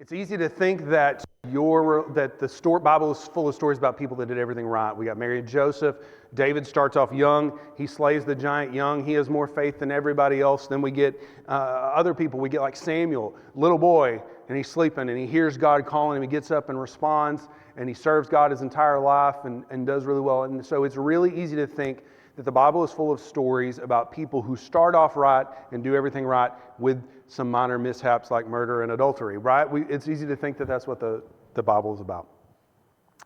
It's easy to think that the Bible is full of stories about people that did everything right. We got Mary and Joseph. David starts off young. He slays the giant young. He has more faith than everybody else. Then we get other people. We get like Samuel, little boy, and he's sleeping, and he hears God calling him. He gets up and responds, and he serves God his entire life and does really well. And so it's really easy to think that the Bible is full of stories about people who start off right and do everything right with some minor mishaps like murder and adultery, right? It's easy to think that that's what the Bible is about.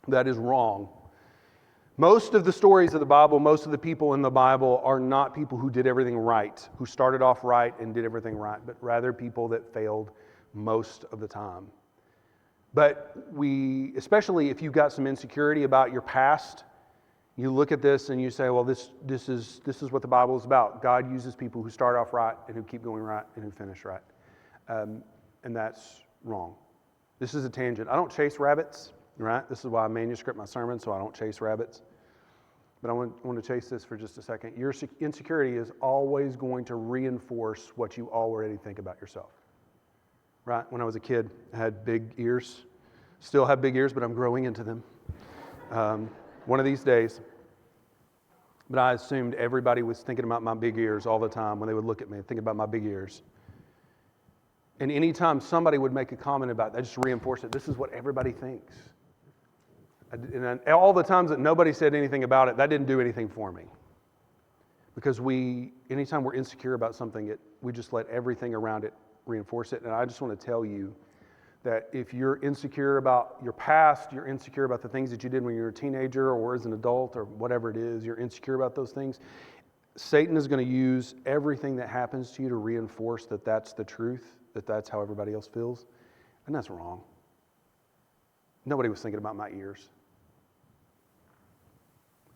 That is wrong. Most of the stories of the Bible, most of the people in the Bible are not people who did everything right, who started off right and did everything right, but rather people that failed most of the time. But especially if you've got some insecurity about your past, you look at this and you say, well, this is what the Bible is about. God uses people who start off right and who keep going right and who finish right. And that's wrong. This is a tangent. I don't chase rabbits, right? This is why I manuscript my sermon, so I don't chase rabbits. But I want to chase this for just a second. Your insecurity is always going to reinforce what you already think about yourself. Right? When I was a kid, I had big ears. Still have big ears, but I'm growing into them. One of these days. But I assumed everybody was thinking about my big ears all the time when they would look at me, thinking about my big ears. And anytime somebody would make a comment about that, I just reinforced it. This is what everybody thinks. And all the times that nobody said anything about it, that didn't do anything for me. Because anytime we're insecure about something, we just let everything around it reinforce it. And I just want to tell you that if you're insecure about your past, you're insecure about the things that you did when you were a teenager or as an adult or whatever it is, you're insecure about those things, Satan is going to use everything that happens to you to reinforce that that's the truth, that that's how everybody else feels. And that's wrong. Nobody was thinking about my ears.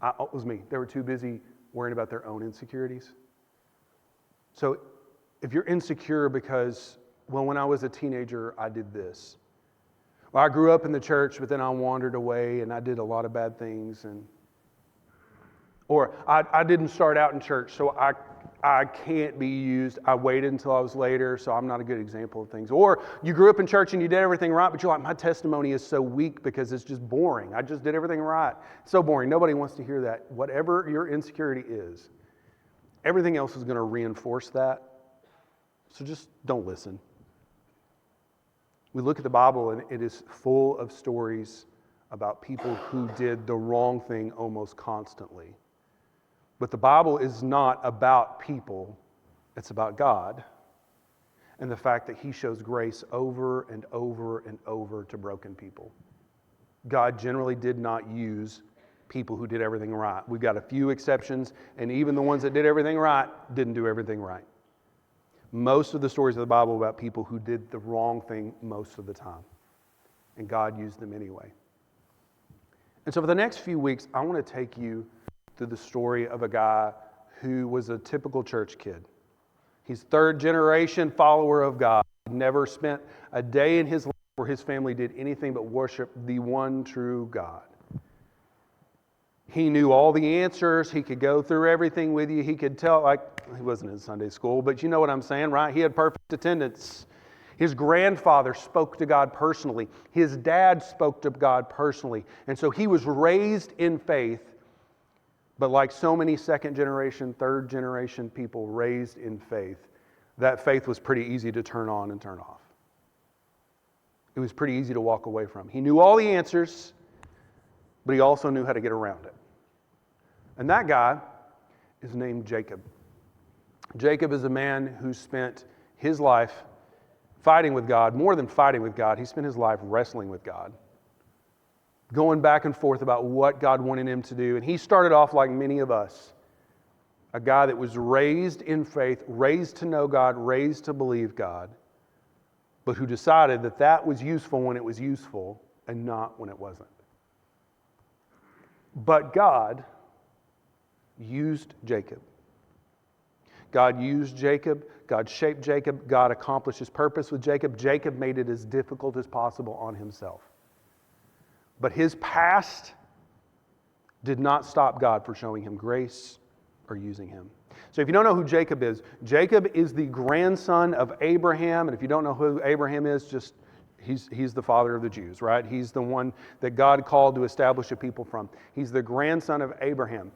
It was me. They were too busy worrying about their own insecurities. So if you're insecure because, well, when I was a teenager, I did this. Well, I grew up in the church, but then I wandered away and I did a lot of bad things. Or I didn't start out in church, so I can't be used. I waited until I was later, so I'm not a good example of things. Or you grew up in church and you did everything right, but you're like, my testimony is so weak because it's just boring. I just did everything right. It's so boring. Nobody wants to hear that. Whatever your insecurity is, everything else is going to reinforce that. So just don't listen. We look at the Bible and it is full of stories about people who did the wrong thing almost constantly. But the Bible is not about people, it's about God and the fact that He shows grace over and over and over to broken people. God generally did not use people who did everything right. We've got a few exceptions, and even the ones that did everything right didn't do everything right. Most of the stories of the Bible are about people who did the wrong thing most of the time. And God used them anyway. And so for the next few weeks, I want to take you through the story of a guy who was a typical church kid. He's third generation follower of God. He never spent a day in his life where his family did anything but worship the one true God. He knew all the answers. He could go through everything with you. He could tell, like, he wasn't in Sunday school, but you know what I'm saying, right? He had perfect attendance. His grandfather spoke to God personally. His dad spoke to God personally. And so he was raised in faith, but like so many second generation, third generation people raised in faith, that faith was pretty easy to turn on and turn off. It was pretty easy to walk away from. He knew all the answers, but he also knew how to get around it. And that guy is named Jacob. Jacob is a man who spent his life fighting with God. More than fighting with God, he spent his life wrestling with God, going back and forth about what God wanted him to do. And he started off like many of us, a guy that was raised in faith, raised to know God, raised to believe God, but who decided that that was useful when it was useful and not when it wasn't. But God used Jacob. God used Jacob. God shaped Jacob. God accomplished His purpose with Jacob. Jacob made it as difficult as possible on himself. But his past did not stop God from showing him grace or using him. So if you don't know who Jacob is the grandson of Abraham. And if you don't know who Abraham is, just He's the father of the Jews, right? He's the one that God called to establish a people from. He's the grandson of Abraham.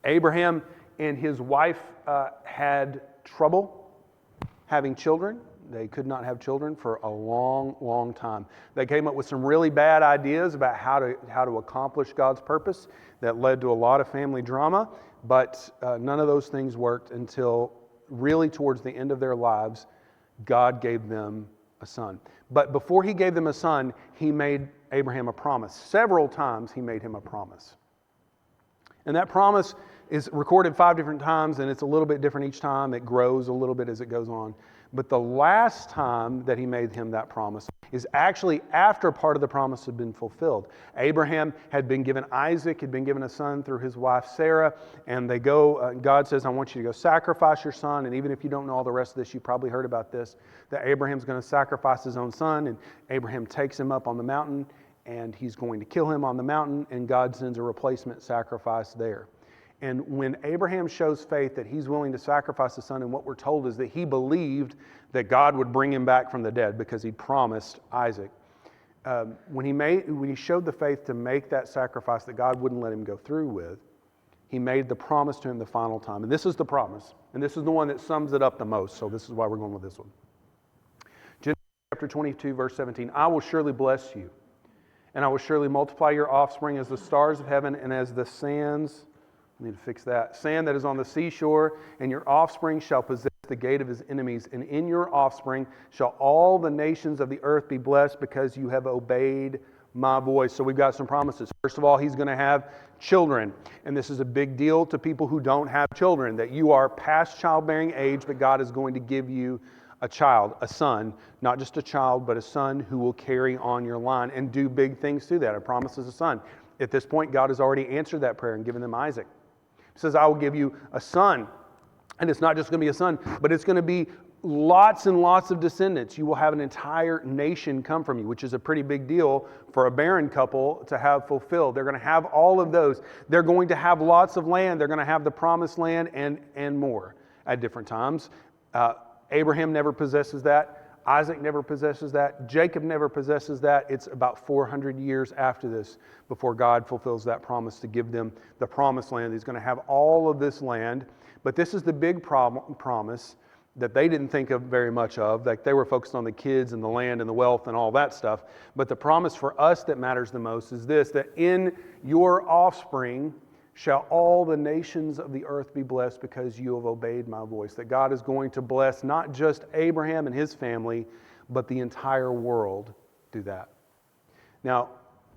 Abraham and his wife had trouble having children. They could not have children for a long, long time. They came up with some really bad ideas about how to accomplish God's purpose that led to a lot of family drama, but none of those things worked until really towards the end of their lives, God gave them a son. But before he gave them a son, he made Abraham a promise. Several times he made him a promise. And that promise is recorded 5 different times, and it's a little bit different each time. It grows a little bit as it goes on. But the last time that he made him that promise is actually after part of the promise had been fulfilled. Abraham had been given Isaac, had been given a son through his wife Sarah, and they go, God says, I want you to go sacrifice your son. And even if you don't know all the rest of this, you probably heard about this, that Abraham's going to sacrifice his own son, and Abraham takes him up on the mountain, and he's going to kill him on the mountain, and God sends a replacement sacrifice there. And when Abraham shows faith that he's willing to sacrifice his son, and what we're told is that he believed that God would bring him back from the dead because he promised Isaac. When he showed the faith to make that sacrifice that God wouldn't let him go through with, he made the promise to him the final time. And this is the promise. And this is the one that sums it up the most. So this is why we're going with this one. Genesis chapter 22, verse 17. I will surely bless you, and I will surely multiply your offspring as the stars of heaven and as the sands. I need to fix that. Sand that is on the seashore, and your offspring shall possess the gate of his enemies. And in your offspring shall all the nations of the earth be blessed because you have obeyed my voice. So we've got some promises. First of all, he's going to have children. And this is a big deal to people who don't have children, that you are past childbearing age, but God is going to give you a child, a son, not just a child, but a son who will carry on your line and do big things through that. A promise is a son. At this point, God has already answered that prayer and given them Isaac. He says, I will give you a son. And it's not just going to be a son, but it's going to be lots and lots of descendants. You will have an entire nation come from you, which is a pretty big deal for a barren couple to have fulfilled. They're going to have all of those. They're going to have lots of land. They're going to have the promised land and more at different times. Abraham never possesses that. Isaac never possesses that. Jacob never possesses that. It's about 400 years after this before God fulfills that promise to give them the promised land. He's going to have all of this land. But this is the big promise that they didn't think of very much of. Like they were focused on the kids and the land and the wealth and all that stuff. But the promise for us that matters the most is this, that in your offspring shall all the nations of the earth be blessed because you have obeyed my voice. That God is going to bless not just Abraham and his family, but the entire world through that. Now,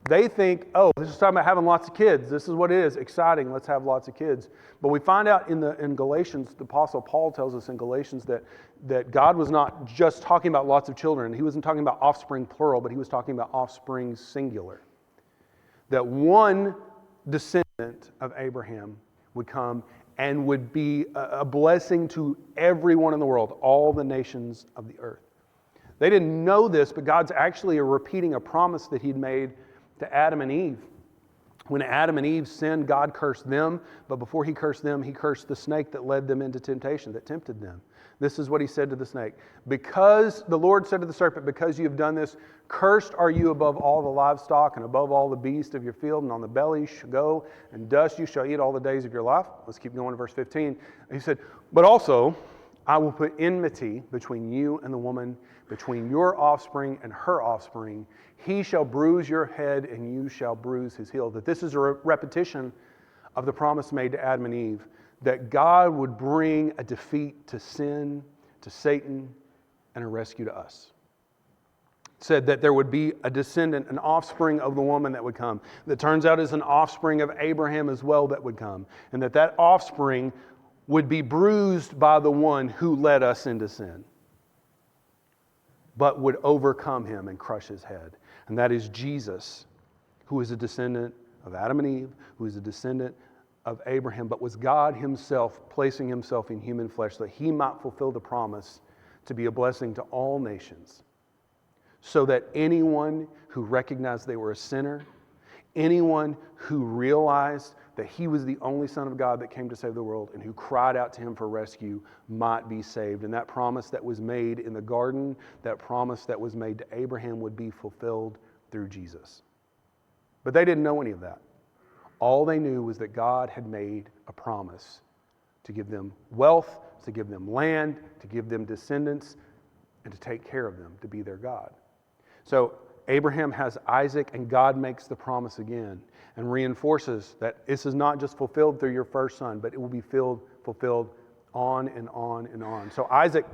they think, oh, this is talking about having lots of kids. This is what it is. Exciting. Let's have lots of kids. But we find out in Galatians, the Apostle Paul tells us in Galatians that God was not just talking about lots of children. He wasn't talking about offspring plural, but he was talking about offspring singular. That one descendant of Abraham would come and would be a blessing to everyone in the world, all the nations of the earth. They didn't know this, but God's actually repeating a promise that he'd made to Adam and Eve. When Adam and Eve sinned, God cursed them, but before he cursed them, he cursed the snake that led them into temptation, that tempted them. This is what he said to the snake. Because the Lord said to the serpent, because you have done this, cursed are you above all the livestock and above all the beasts of your field, and on the belly you shall go, and dust you shall eat all the days of your life. Let's keep going to verse 15. He said, but also I will put enmity between you and the woman, between your offspring and her offspring. He shall bruise your head, and you shall bruise his heel. That this is a repetition of the promise made to Adam and Eve, that God would bring a defeat to sin, to Satan, and a rescue to us. It said that there would be a descendant, an offspring of the woman that would come, that turns out is an offspring of Abraham as well that would come, and that offspring would be bruised by the one who led us into sin, but would overcome him and crush his head. And that is Jesus, who is a descendant of Adam and Eve, who is a descendant of Abraham, but was God himself placing himself in human flesh so that he might fulfill the promise to be a blessing to all nations, so that anyone who recognized they were a sinner, anyone who realized that he was the only Son of God that came to save the world, and who cried out to him for rescue might be saved. And that promise that was made in the garden, that promise that was made to Abraham, would be fulfilled through Jesus. But they didn't know any of that. All they knew was that God had made a promise to give them wealth, to give them land, to give them descendants, and to take care of them, to be their God. So Abraham has Isaac, and God makes the promise again and reinforces that this is not just fulfilled through your first son, but it will be fulfilled on and on and on. So Isaac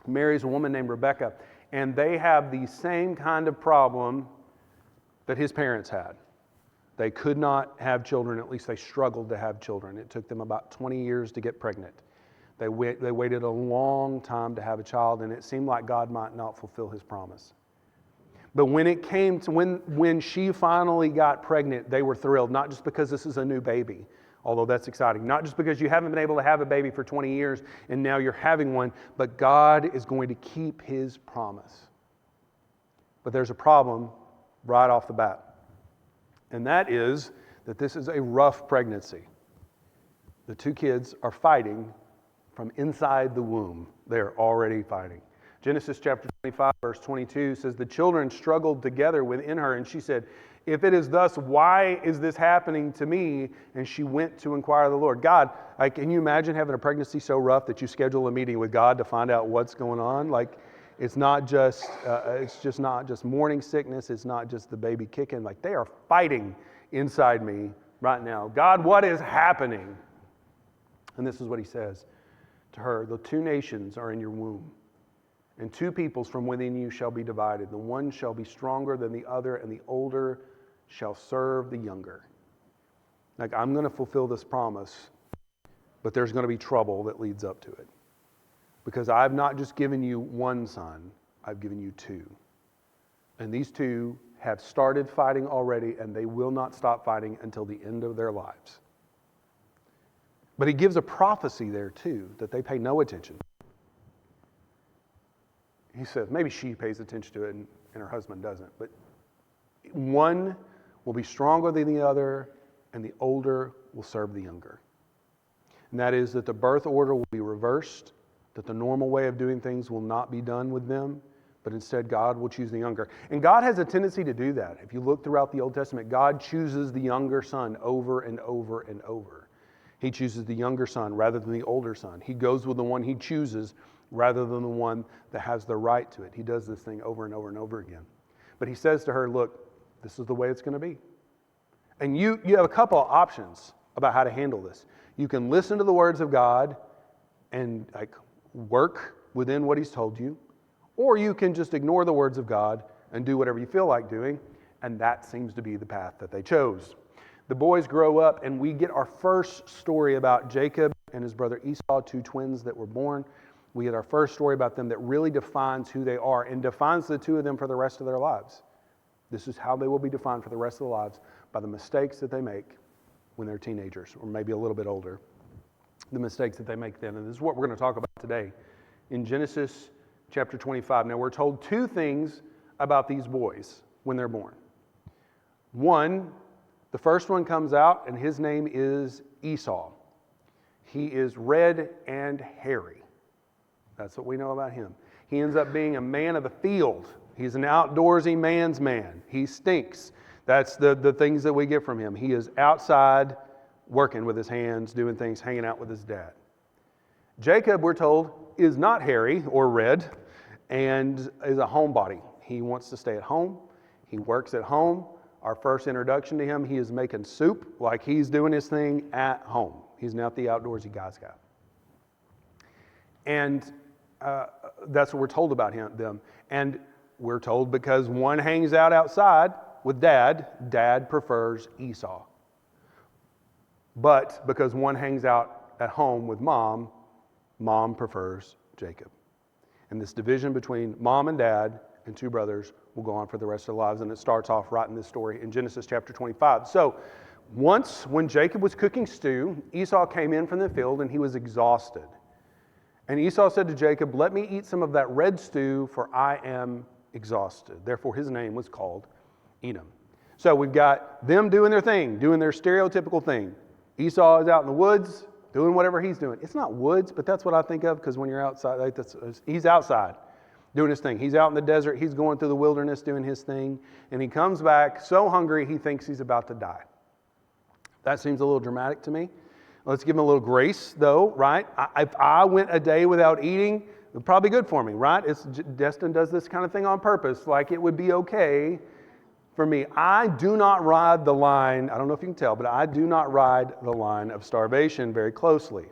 marries a woman named Rebekah, and they have the same kind of problem that his parents had. They could not have children, at least they struggled to have children. It took them about 20 years to get pregnant. They waited a long time to have a child, and it seemed like God might not fulfill his promise. But when it came to when she finally got pregnant, they were thrilled, not just because this is a new baby, although that's exciting, not just because you haven't been able to have a baby for 20 years and now you're having one, but God is going to keep his promise. But there's a problem right off the bat, and that is that this is a rough pregnancy. The two kids are fighting from inside the womb. They're already fighting. Genesis chapter 25, verse 22 says, the children struggled together within her, and she said, if it is thus, why is this happening to me? And she went to inquire of the Lord. God, can you imagine having a pregnancy so rough that you schedule a meeting with God to find out what's going on? It's not just morning sickness. It's not just the baby kicking. They are fighting inside me right now. God, what is happening? And this is what he says to her. The two nations are in your womb, and two peoples from within you shall be divided. The one shall be stronger than the other, and the older shall serve the younger. I'm going to fulfill this promise, but there's going to be trouble that leads up to it. Because I've not just given you one son, I've given you two. And these two have started fighting already, and they will not stop fighting until the end of their lives. But he gives a prophecy there too that they pay no attention to. He says, maybe she pays attention to it and her husband doesn't, but one will be stronger than the other, and the older will serve the younger. And that is that the birth order will be reversed, that the normal way of doing things will not be done with them, but instead God will choose the younger. And God has a tendency to do that. If you look throughout the Old Testament, God chooses the younger son over and over and over. He chooses the younger son rather than the older son. He goes with the one he chooses rather than the one that has the right to it. He does this thing over and over and over again. But he says to her, look, this is the way it's going to be. And you have a couple of options about how to handle this. You can listen to the words of God and work within what he's told you, or you can just ignore the words of God and do whatever you feel like doing, and that seems to be the path that they chose. The boys grow up, and we get our first story about Jacob and his brother Esau, two twins that were born. We get our first story about them that really defines who they are and defines the two of them for the rest of their lives. This is how they will be defined for the rest of their lives, by the mistakes that they make when they're teenagers, or maybe a little bit older. The mistakes that they make then. And this is what we're going to talk about today in Genesis chapter 25. Now, we're told two things about these boys when they're born. One, the first one comes out, and his name is Esau. He is red and hairy. That's what we know about him. He ends up being a man of the field. He's an outdoorsy man's man. He stinks. That's the things that we get from him. He is outside working with his hands, doing things, hanging out with his dad. Jacob, we're told, is not hairy or red and is a homebody. He wants to stay at home. He works at home. Our first introduction to him, he is making soup, like he's doing his thing at home. He's not the outdoorsy guy's guy. And that's what we're told about them. And we're told because one hangs out outside with dad prefers Esau. But because one hangs out at home with mom prefers Jacob. And this division between mom and dad and two brothers will go on for the rest of their lives. And it starts off right in this story in Genesis chapter 25. So once when Jacob was cooking stew, Esau came in from the field and he was exhausted. And Esau said to Jacob, let me eat some of that red stew, for I am exhausted. Therefore his name was called Edom. So we've got them doing their thing, doing their stereotypical thing. Esau is out in the woods doing whatever he's doing. It's not woods, but that's what I think of, because when you're outside, he's outside doing his thing. He's out in the desert. He's going through the wilderness doing his thing. And he comes back so hungry he thinks he's about to die. That seems a little dramatic to me. Let's give him a little grace, though, right? If I went a day without eating, it would probably be good for me, right? Destin does this kind of thing on purpose, like it would be okay for me. I do not ride the line, I don't know if you can tell, but I do not ride the line of starvation very closely.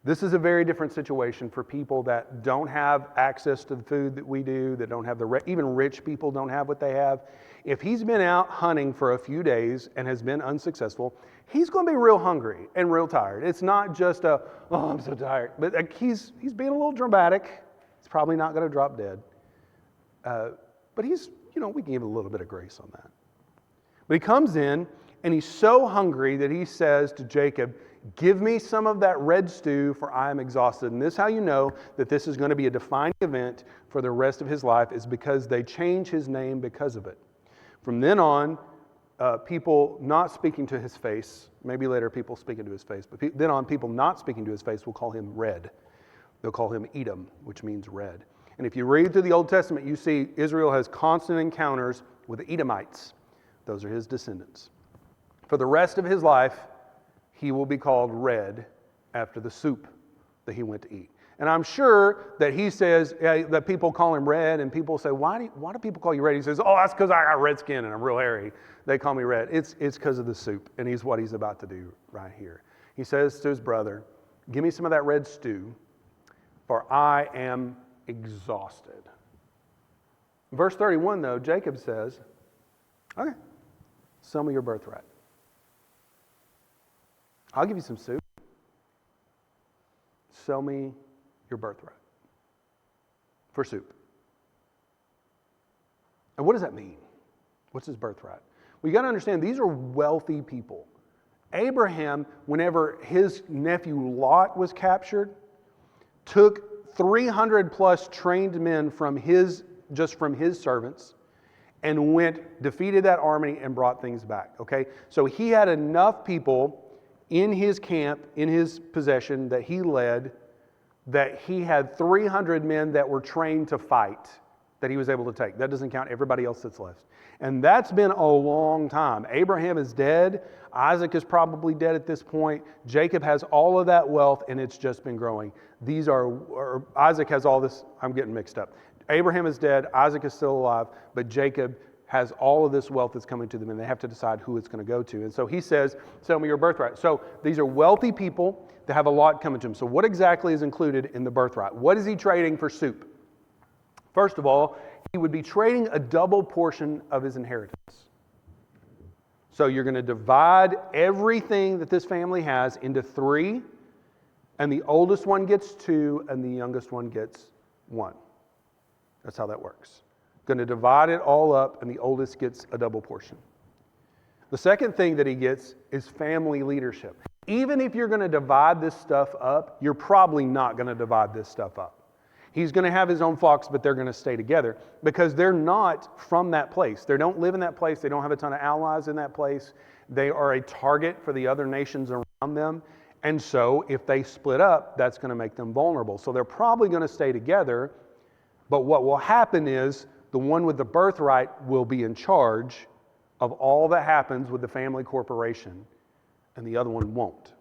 This is a very different situation for people that don't have access to the food that we do, that don't have even rich people don't have what they have. If he's been out hunting for a few days and has been unsuccessful, he's going to be real hungry and real tired. It's not just oh, I'm so tired. But he's being a little dramatic. He's probably not going to drop dead. But we can give a little bit of grace on that. But he comes in and he's so hungry that he says to Jacob, give me some of that red stew, for I am exhausted. And this is how you know that this is going to be a defining event for the rest of his life, is because they change his name because of it. From then on, people not speaking to his face, maybe later people speaking to his face, but then on, people not speaking to his face will call him red. They'll call him Edom, which means red. And if you read through the Old Testament, you see Israel has constant encounters with the Edomites. Those are his descendants. For the rest of his life, he will be called red after the soup that he went to eat. And I'm sure that he says that people call him red, and people say, why do people call you red? He says, oh, that's because I got red skin and I'm real hairy. They call me red. It's because of the soup, and what he's about to do right here. He says to his brother, give me some of that red stew, for I am exhausted. Verse 31, though, Jacob says, okay, sell me your birthright. I'll give you some soup. Sell me your birthright for soup. And what does that mean? What's his birthright? Well, you got to understand, these are wealthy people. Abraham, whenever his nephew Lot was captured, took 300 plus trained men from his servants and defeated that army and brought things back. Okay? So he had enough people in his camp, in his possession that he led, that he had 300 men that were trained to fight that he was able to take. That doesn't count everybody else that's left. And that's been a long time. Abraham is dead. Isaac is probably dead at this point. Jacob has all of that wealth, and it's just been growing. Isaac has all this. I'm getting mixed up. Abraham is dead. Isaac is still alive. But Jacob has all of this wealth that's coming to them, and they have to decide who it's going to go to. And so he says, sell me your birthright. So these are wealthy people that have a lot coming to them. So what exactly is included in the birthright? What is he trading for soup? First of all, he would be trading a double portion of his inheritance. So you're going to divide everything that this family has into 3, and the oldest one gets 2, and the youngest one gets 1. That's how that works. Going to divide it all up, and the oldest gets a double portion. The second thing that he gets is family leadership. Even if you're going to divide this stuff up, you're probably not going to divide this stuff up. He's going to have his own flocks, but they're going to stay together because they're not from that place. They don't live in that place. They don't have a ton of allies in that place. They are a target for the other nations around them. And so if they split up, that's going to make them vulnerable. So they're probably going to stay together. But what will happen is the one with the birthright will be in charge of all that happens with the family corporation, and the other one won't.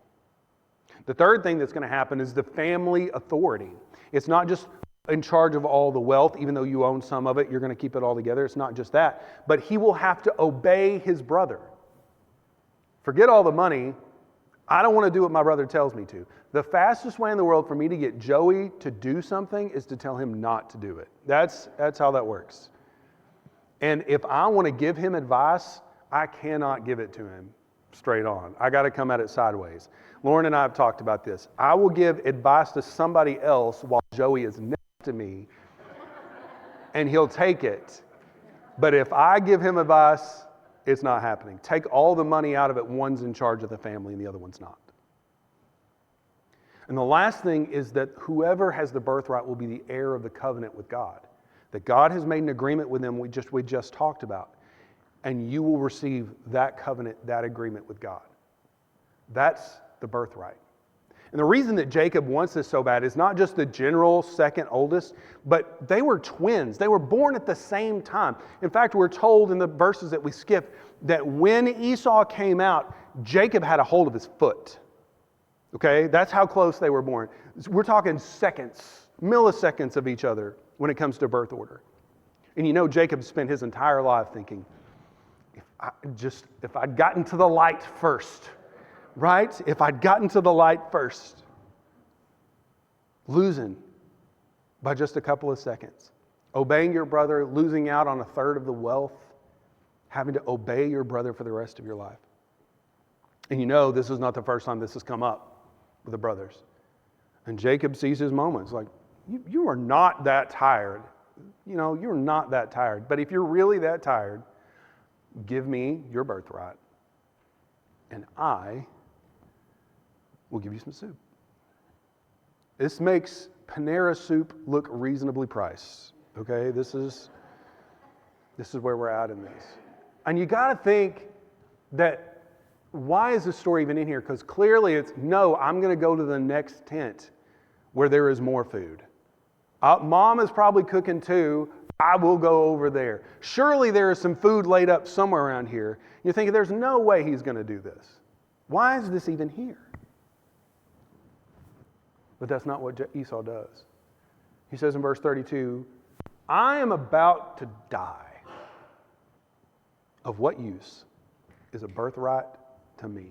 The third thing that's going to happen is the family authority. It's not just in charge of all the wealth, even though you own some of it, you're going to keep it all together. It's not just that. But he will have to obey his brother. Forget all the money. I don't want to do what my brother tells me to. The fastest way in the world for me to get Joey to do something is to tell him not to do it. That's how that works. And if I want to give him advice, I cannot give it to him straight on. I got to come at it sideways. Lauren and I have talked about this. I will give advice to somebody else while Joey is next to me, and he'll take it. But if I give him advice, it's not happening. Take all the money out of it. One's in charge of the family and the other one's not. And the last thing is that whoever has the birthright will be the heir of the covenant with God. That God has made an agreement with them we just talked about. and you will receive that covenant, that agreement with God. That's the birthright. And the reason that Jacob wants this so bad is not just the general second oldest, but they were twins. They were born at the same time. In fact, we're told in the verses that we skipped that when Esau came out, Jacob had a hold of his foot. Okay? That's how close they were born. We're talking seconds, milliseconds of each other when it comes to birth order. And you know, Jacob spent his entire life thinking, if I'd gotten to the light first, right? If I'd gotten to the light first. Losing by just a couple of seconds. Obeying your brother, losing out on a third of the wealth, having to obey your brother for the rest of your life. And you know, this is not the first time this has come up with the brothers. And Jacob sees his moments like, you are not that tired. You know, you're not that tired. But if you're really that tired, give me your birthright, and I will give you some soup. This makes Panera soup look reasonably priced. Okay, this is where we're at in this. And you got to think that, why is this story even in here? Because clearly it's, no, I'm going to go to the next tent where there is more food. Mom is probably cooking too. I will go over there. Surely there is some food laid up somewhere around here. You're thinking, there's no way he's going to do this. Why is this even here? But that's not what Esau does. He says in verse 32, I am about to die. Of what use is a birthright to me?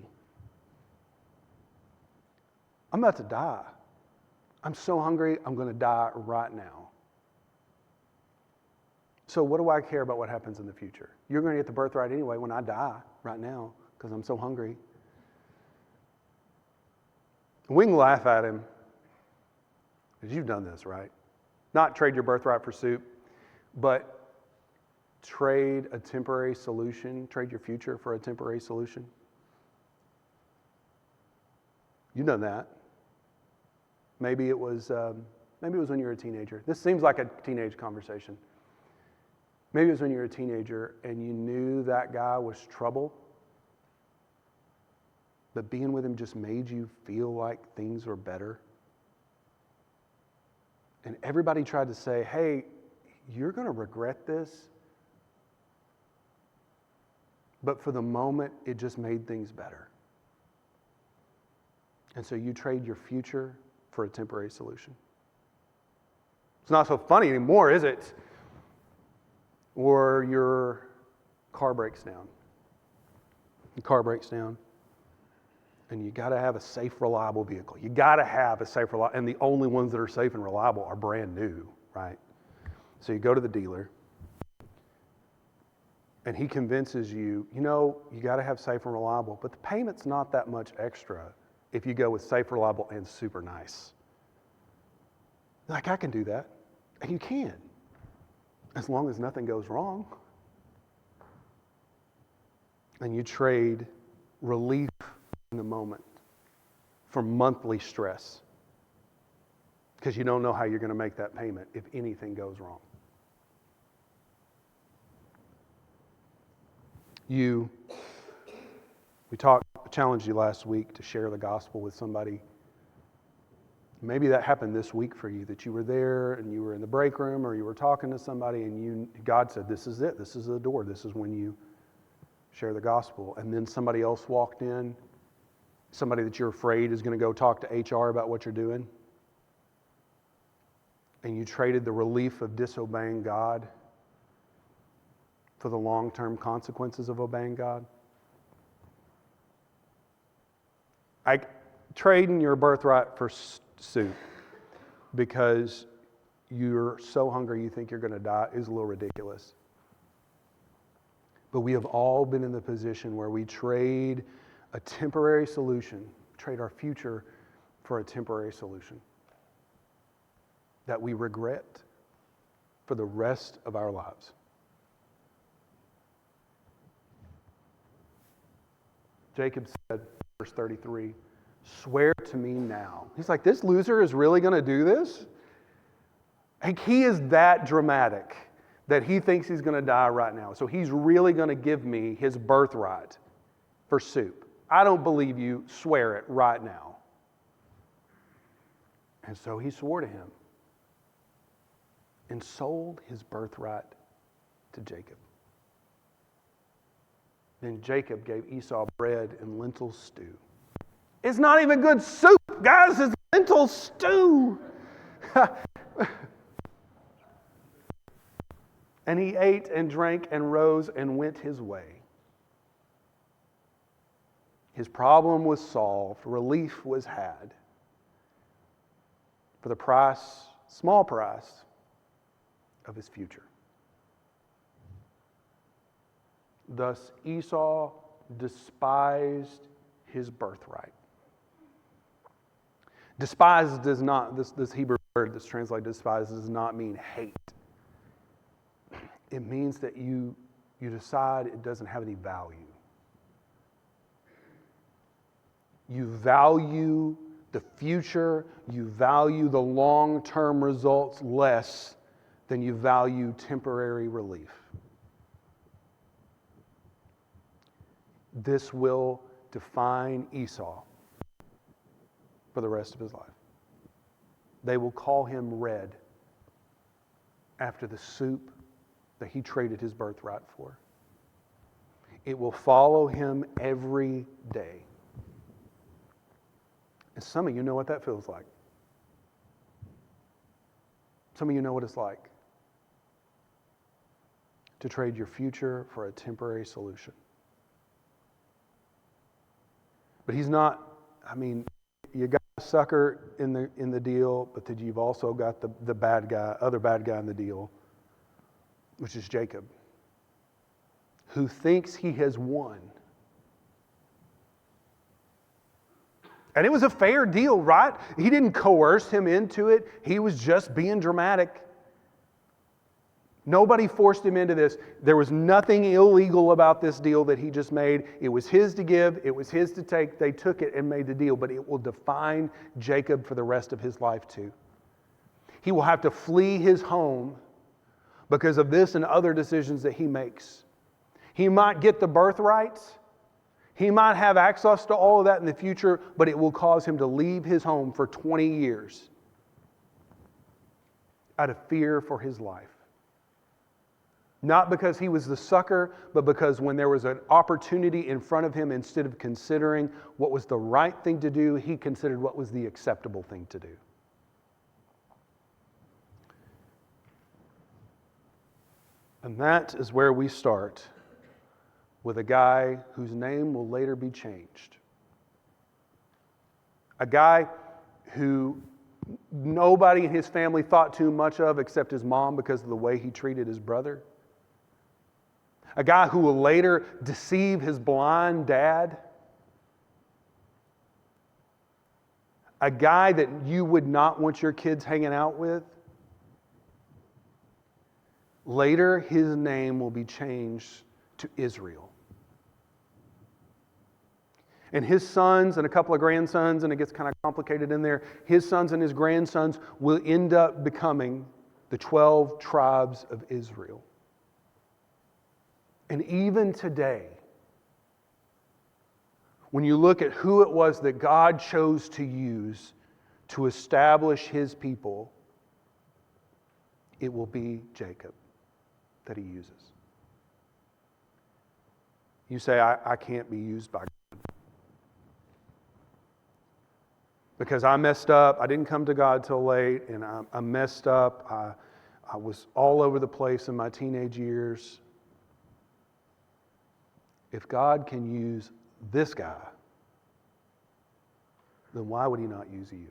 I'm about to die. I'm so hungry, I'm going to die right now. So what do I care about what happens in the future? You're going to get the birthright anyway when I die right now because I'm so hungry. We can laugh at him because you've done this, right? Not trade your birthright for soup, but trade a temporary solution, trade your future for a temporary solution. You've done that. Maybe it was when you were a teenager. This seems like a teenage conversation. Maybe it was when you were a teenager and you knew that guy was trouble, but being with him just made you feel like things were better. And everybody tried to say, hey, you're going to regret this. But for the moment, it just made things better. And so you trade your future for a temporary solution. It's not so funny anymore, is it? Or your car breaks down. Your car breaks down. And you got to have a safe, reliable vehicle. You got to have a safe, reliable, and the only ones that are safe and reliable are brand new, right? So you go to the dealer, and he convinces you, you got to have safe and reliable, but the payment's not that much extra if you go with safe, reliable, and super nice. Like, I can do that. And you can, as long as nothing goes wrong. And you trade relief in the moment for monthly stress because you don't know how you're going to make that payment if anything goes wrong. I challenged you last week to share the gospel with somebody. Maybe that happened this week for you, that you were there and you were in the break room or you were talking to somebody and God said, this is it, this is the door, this is when you share the gospel. And then somebody else walked in, somebody that you're afraid is going to go talk to HR about what you're doing. And you traded the relief of disobeying God for the long-term consequences of obeying God. Trading your birthright for soup because you're so hungry you think you're going to die is a little ridiculous. But we have all been in the position where we trade a temporary solution, trade our future for a temporary solution that we regret for the rest of our lives. Jacob said, verse 33, swear to me now. He's like, this loser is really going to do this? Like, he is that dramatic that he thinks he's going to die right now. So he's really going to give me his birthright for soup. I don't believe you. Swear it right now. And so he swore to him and sold his birthright to Jacob. Then Jacob gave Esau bread and lentil stew. It's not even good soup, guys. It's lentil stew. And he ate and drank and rose and went his way. His problem was solved. Relief was had. For the price, small price, of his future. Thus Esau despised his birthright. Despise does not, this Hebrew word that's translated despise does not mean hate. It means that you decide it doesn't have any value. You value the future, you value the long-term results less than you value temporary relief. This will define Esau for the rest of his life. They will call him Red after the soup that he traded his birthright for. It will follow him every day. And some of you know what that feels like. Some of you know what it's like to trade your future for a temporary solution. But he's not, you got a sucker in the deal, but then you've also got the bad guy, other bad guy in the deal, which is Jacob, who thinks he has won. And it was a fair deal, right? He didn't coerce him into it. He was just being dramatic. Nobody forced him into this. There was nothing illegal about this deal that he just made. It was his to give. It was his to take. They took it and made the deal. But it will define Jacob for the rest of his life too. He will have to flee his home because of this and other decisions that he makes. He might get the birthright. He might have access to all of that in the future, but it will cause him to leave his home for 20 years out of fear for his life. Not because he was the sucker, but because when there was an opportunity in front of him, instead of considering what was the right thing to do, he considered what was the acceptable thing to do. And that is where we start with a guy whose name will later be changed. A guy who nobody in his family thought too much of except his mom because of the way he treated his brother. A guy who will later deceive his blind dad. A guy that you would not want your kids hanging out with. Later, his name will be changed to Israel. And his sons and a couple of grandsons, and it gets kind of complicated in there, his sons and his grandsons will end up becoming the 12 tribes of Israel. And even today, when you look at who it was that God chose to use to establish his people, it will be Jacob that he uses. You say, I can't be used by God. Because I messed up. I didn't come to God till late, and I messed up. I was all over the place in my teenage years. If God can use this guy, then why would he not use you?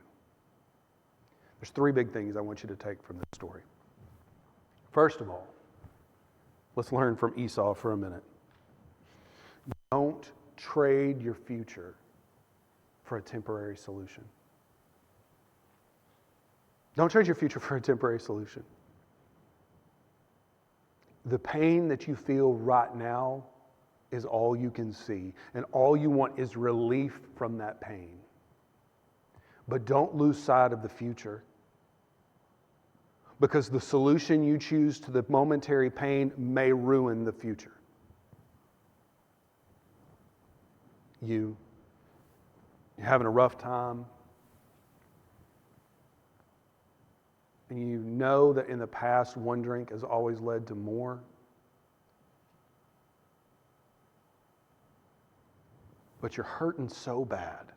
There's three big things I want you to take from this story. First of all, let's learn from Esau for a minute. Don't trade your future for a temporary solution. Don't trade your future for a temporary solution. The pain that you feel right now is all you can see, and all you want is relief from that pain. But don't lose sight of the future. because the solution you choose to the momentary pain may ruin the future. You're having a rough time, and you know that in the past one drink has always led to more. But you're hurting so bad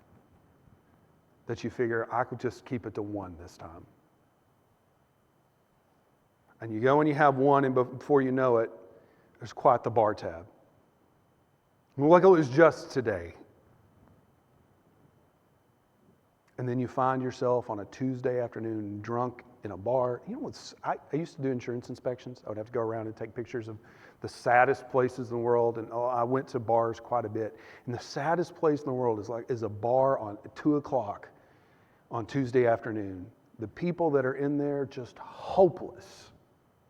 that you figure, I could just keep it to one this time. And you go and you have one, and before you know it, there's quite the bar tab. Like it was just today. And then you find yourself on a Tuesday afternoon drunk in a bar. You know what's, I used to do insurance inspections. I would have to go around and take pictures of the saddest places in the world. And I went to bars quite a bit. And the saddest place in the world is a bar on 2 o'clock on Tuesday afternoon. The people that are in there just hopeless,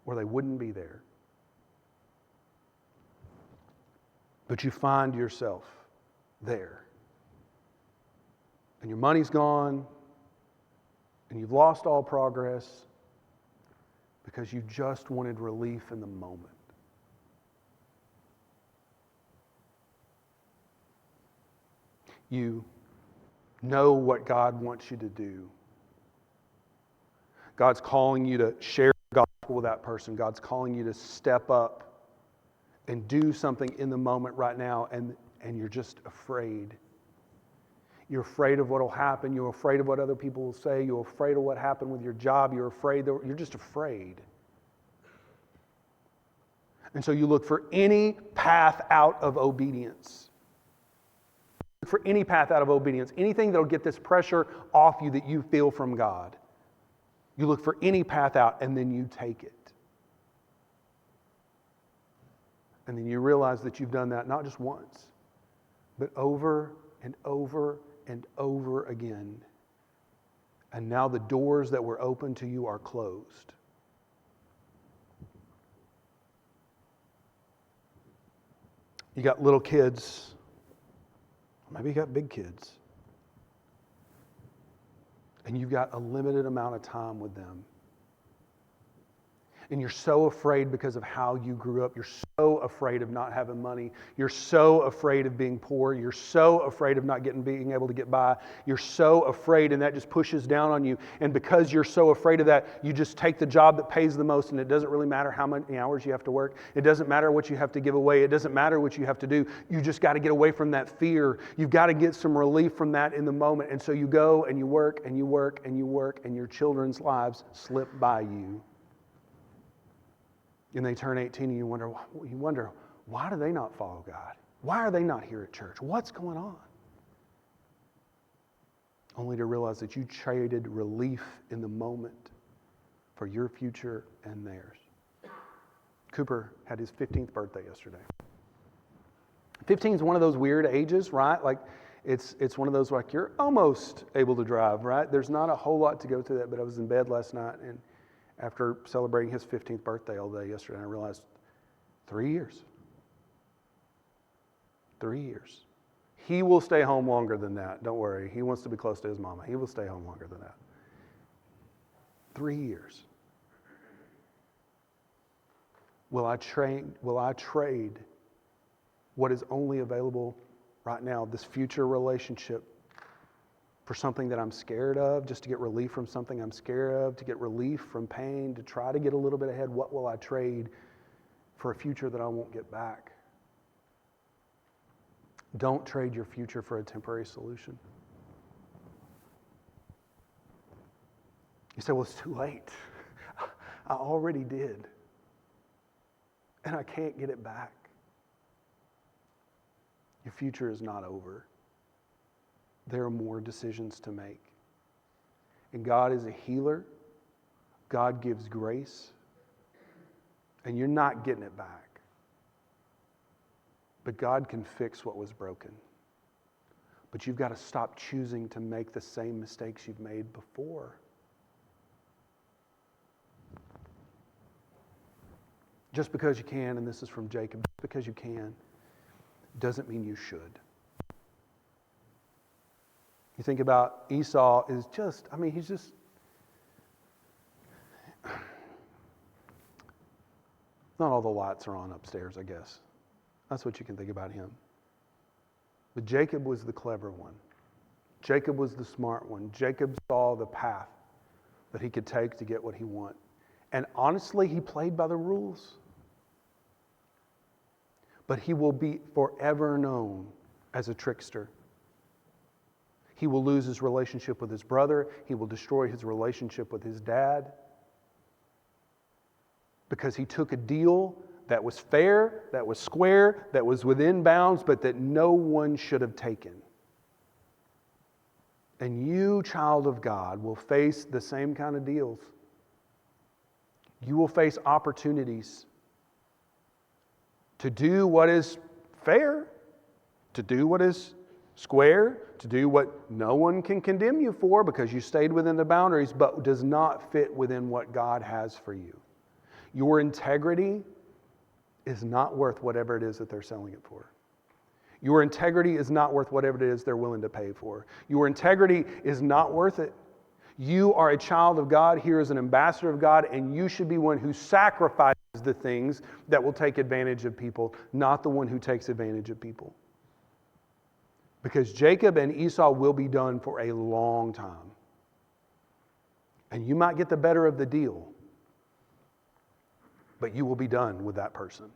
or they wouldn't be there. But you find yourself there. And your money's gone, and you've lost all progress because you just wanted relief in the moment. You know what God wants you to do. God's calling you to share the gospel with that person. God's calling you to step up and do something in the moment right now, and you're just afraid. You're afraid of what will happen. You're afraid of what other people will say. You're afraid of what happened with your job. You're just afraid. And so you look for any path out of obedience. Look for any path out of obedience. Anything that will get this pressure off you that you feel from God. You look for any path out, and then you take it. And then you realize that you've done that not just once, but over and over and over again. And now the doors that were open to you are closed. You got little kids. Maybe you got big kids. And you've got a limited amount of time with them. And you're so afraid because of how you grew up. You're so afraid of not having money. You're so afraid of being poor. You're so afraid of not being able to get by. You're so afraid, and that just pushes down on you. And because you're so afraid of that, you just take the job that pays the most, and it doesn't really matter how many hours you have to work. It doesn't matter what you have to give away. It doesn't matter what you have to do. You just got to get away from that fear. You've got to get some relief from that in the moment. And so you go and you work and you work and you work, and your children's lives slip by you. And they turn 18, and you wonder, why do they not follow God? Why are they not here at church? What's going on? Only to realize that you traded relief in the moment for your future and theirs. Cooper had his 15th birthday yesterday. 15 is one of those weird ages, right? Like it's one of those like you're almost able to drive, right? There's not a whole lot to go to that, but I was in bed last night, and after celebrating his 15th birthday all day yesterday, I realized 3 years. 3 years. He will stay home longer than that. Don't worry. He wants to be close to his mama. He will stay home longer than that. 3 years. Will I trade what is only available right now, this future relationship, for something that I'm scared of, just to get relief from something I'm scared of, to get relief from pain, to try to get a little bit ahead? What will I trade for a future that I won't get back? Don't trade your future for a temporary solution. You say, well, it's too late. I already did. And I can't get it back. Your future is not over. There are more decisions to make. And God is a healer. God gives grace. And you're not getting it back. But God can fix what was broken. But you've got to stop choosing to make the same mistakes you've made before. Just because you can, and this is from Jacob, just because you can, doesn't mean you should. You think about Esau is just, Not all the lights are on upstairs, I guess. That's what you can think about him. But Jacob was the clever one. Jacob was the smart one. Jacob saw the path that he could take to get what he wanted. And honestly, he played by the rules. But he will be forever known as a trickster. He will lose his relationship with his brother. He will destroy his relationship with his dad. Because he took a deal that was fair, that was square, that was within bounds, but that no one should have taken. And you, child of God, will face the same kind of deals. You will face opportunities to do what is fair, to do what is square, to do what no one can condemn you for because you stayed within the boundaries, but does not fit within what God has for you. Your integrity is not worth whatever it is that they're selling it for. Your integrity is not worth whatever it is they're willing to pay for. Your integrity is not worth it. You are a child of God here as an ambassador of God, and you should be one who sacrifices the things that will take advantage of people, not the one who takes advantage of people. Because Jacob and Esau will be done for a long time. And you might get the better of the deal, but you will be done with that person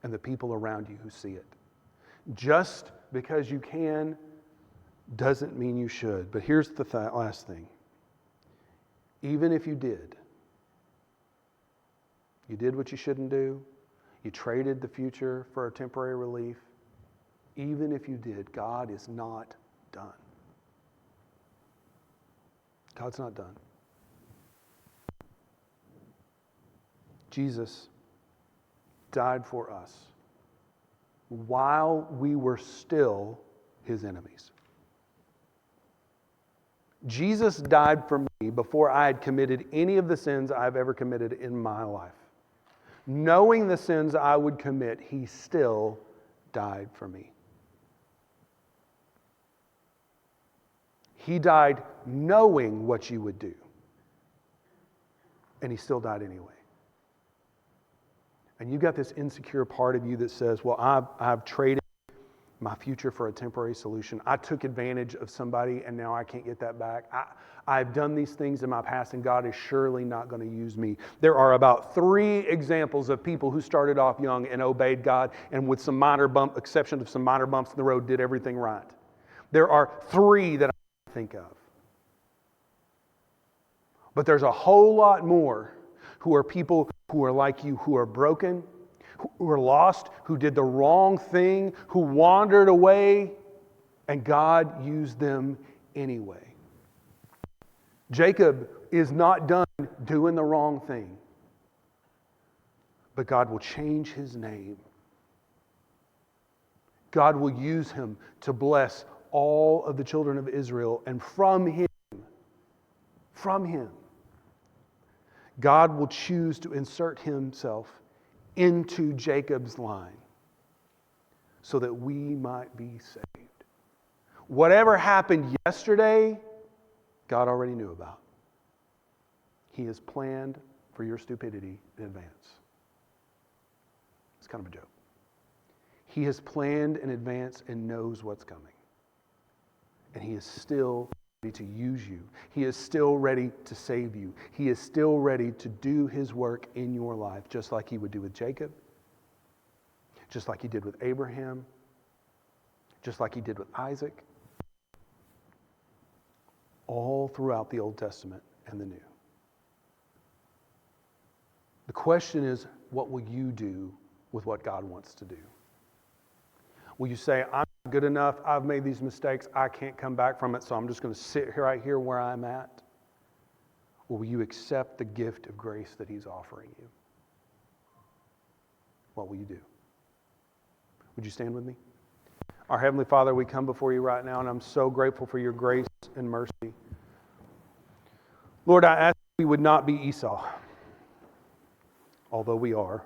and the people around you who see it. Just because you can doesn't mean you should. But here's the last thing. Even if you did what you shouldn't do, you traded the future for a temporary relief, even if you did, God is not done. God's not done. Jesus died for us while we were still his enemies. Jesus died for me before I had committed any of the sins I've ever committed in my life. Knowing the sins I would commit, he still died for me. He died knowing what you would do. And he still died anyway. And you've got this insecure part of you that says, well, I've traded my future for a temporary solution. I took advantage of somebody and now I can't get that back. I've done these things in my past and God is surely not going to use me. There are about 3 examples of people who started off young and obeyed God and with some exception of some minor bumps in the road, did everything right. There are 3 that I think of. But there's a whole lot more who are people who are like you, who are broken, who are lost, who did the wrong thing, who wandered away, and God used them anyway. Jacob is not done doing the wrong thing, but God will change his name. God will use him to bless all of the children of Israel, and from him, God will choose to insert himself into Jacob's line so that we might be saved. Whatever happened yesterday, God already knew about. He has planned for your stupidity in advance. It's kind of a joke. He has planned in advance and knows what's coming. And he is still ready to use you. He is still ready to save you. He is still ready to do his work in your life, just like he would do with Jacob, just like he did with Abraham, just like he did with Isaac, all throughout the Old Testament and the New. The question is, what will you do with what God wants to do? Will you say, I'm not good enough, I've made these mistakes, I can't come back from it, so I'm just going to sit right here where I'm at? Or will you accept the gift of grace that he's offering you? What will you do? Would you stand with me? Our Heavenly Father, we come before you right now, and I'm so grateful for your grace and mercy. Lord, I ask we would not be Esau, although we are.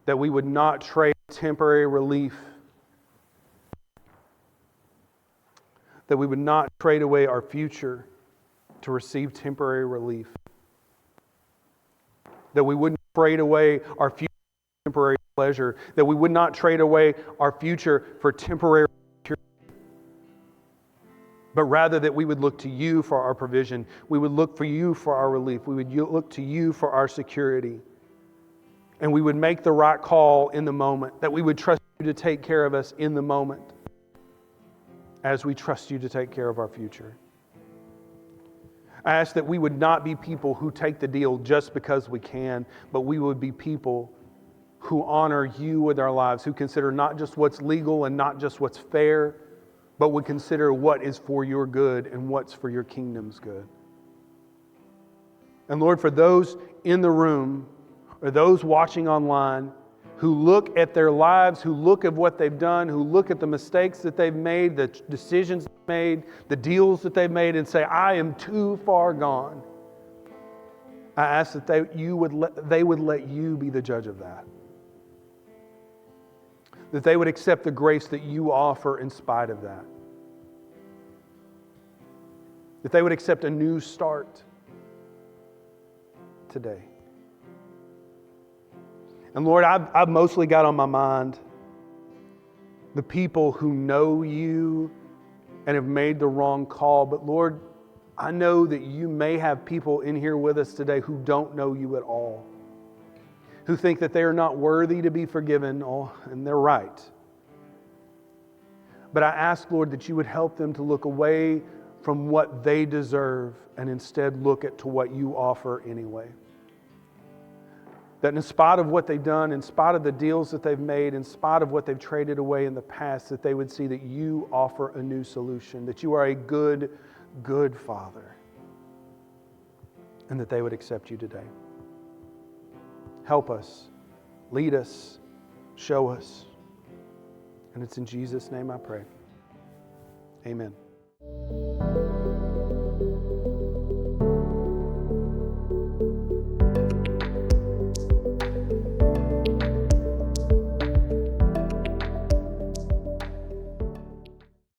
That we would not trade temporary relief. That we would not trade away our future to receive temporary relief. that we wouldn't trade away our future for temporary pleasure, that we would not trade away our future for temporary security, but rather that we would look to you for our provision. We would look for you for our relief. We would look to you for our security. And we would make the right call in the moment, that we would trust you to take care of us in the moment as we trust you to take care of our future. I ask that we would not be people who take the deal just because we can, but we would be people who honor you with our lives, who consider not just what's legal and not just what's fair, but would consider what is for your good and what's for your kingdom's good. And Lord, for those in the room or those watching online who look at their lives, who look at what they've done, who look at the mistakes that they've made, the decisions they've made, the deals that they've made, and say, I am too far gone. I ask that they would let you be the judge of that. That they would accept the grace that you offer in spite of that. That they would accept a new start today. And Lord, I've mostly got on my mind the people who know you and have made the wrong call. But Lord, I know that you may have people in here with us today who don't know you at all, who think that they are not worthy to be forgiven, and they're right. But I ask, Lord, that you would help them to look away from what they deserve and instead look to what you offer anyway. That in spite of what they've done, in spite of the deals that they've made, in spite of what they've traded away in the past, that they would see that you offer a new solution, that you are a good, good Father, and that they would accept you today. Help us, lead us, show us. And it's in Jesus' name I pray. Amen.